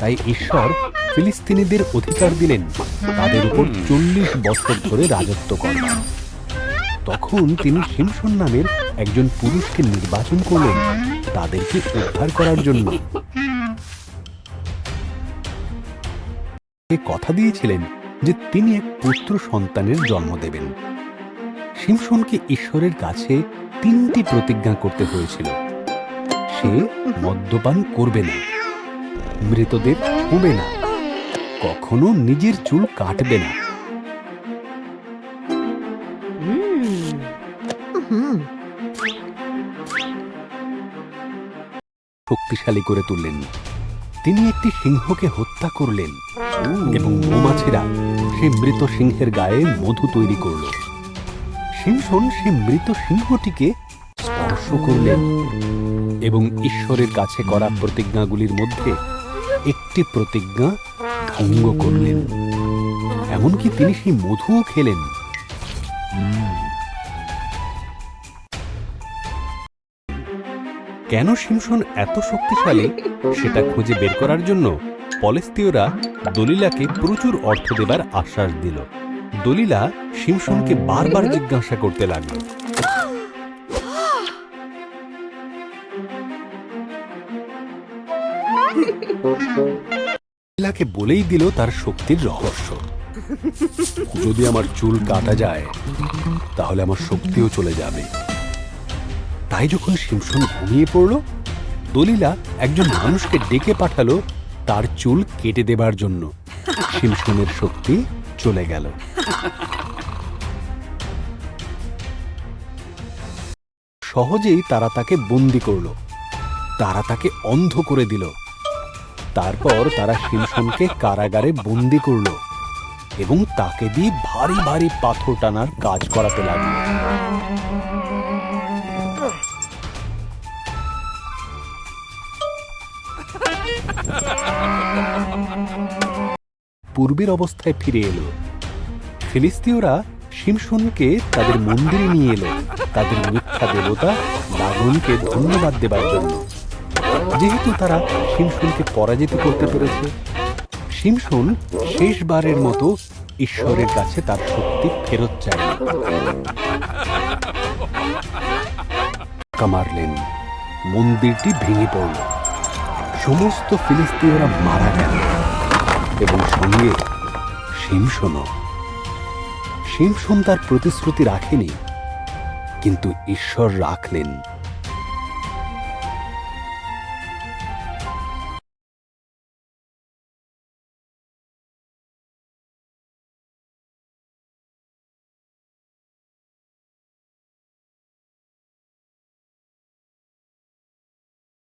তাই ঈশ্বর ফিলিস্তিনিদের অধিকার দিলেন তাদের উপর 40 বছর ধরে রাজত্ব করবার। তখন তিনি শিমশন নামের একজন পুরুষকে নির্বাচন করলেন তাদেরকে উদ্ধার করার জন্য। কথা দিয়েছিলেন যে তিনি এক পুত্র সন্তানের জন্ম দেবেন। শিমশনকে ঈশ্বরের কাছে 3টি প্রতিজ্ঞা করতে হয়েছিল। সে মদ্যপান করবে না, মৃতদের ছুঁবে না, কখনো নিজের চুল কাটবে না। শক্তিশালী করে তুললেন। তিনি একটি সিংহকে হত্যা করলেন এবং মৌমাছিরা সে মৃত সিংহের গায়ে মধু তৈরি করল। শিমশন সে মৃত সিংহটিকে স্পর্শ করলেন এবং ঈশ্বরের কাছে করা প্রতিজ্ঞাগুলির মধ্যে একটি প্রতিজ্ঞা ভঙ্গ করলেন। এমনকি তিনি সেই মধুও খেলেন। কেন শিমশন এত শক্তিশালী সেটা খুঁজে বের করার জন্য পলেস্তীয়রা দলিলাকে প্রচুর অর্থ দেবার আশ্বাস দিল। দলিলা শিমশনকে বারবার জিজ্ঞাসা করতে লাগল, দলিলাকে বলেই দিল তার শক্তির রহস্য। যদি আমার চুল কাটা যায় তাহলে আমার শক্তিও চলে যাবে। তাই যখন শিমশন ঘুমিয়ে পড়ল, দলিলা একজন মানুষকে ডেকে পাঠালো তার চুল কেটে দেবার জন্য। শিমশনের শক্তি চলে গেল। সহজেই তারা তাকে বন্দি করল। তারা তাকে অন্ধ করে দিল। তারপর তারা শিমশনকে কারাগারে বন্দি করল এবং তাকে দিয়ে ভারী ভারী পাথর টানার কাজ করাতে লাগলো। পূর্বের অবস্থায় ফিরে এলো। ফিলিস্তীয়রা শিমশনকে তাদের মন্দিরে নিয়ে এলো তাদের মিথ্যা দেবতা দাগনকে ধন্যবাদ দেবার জন্য। যেহেতু তারা শিমশনকে পরাজিত করতে পেরেছে, শিমশন শেষবারের মতো ঈশ্বরের কাছে তার শক্তি ফেরত চাইল। মারলেন, মন্দিরটি ভেঙে পড়ল। সমস্ত ফিলিস্তীয়রা মারা গেল এবং সঙ্গে শিমশনও। শিমশন তার প্রতিশ্রুতি রাখেনি, কিন্তু ঈশ্বর রাখলেন।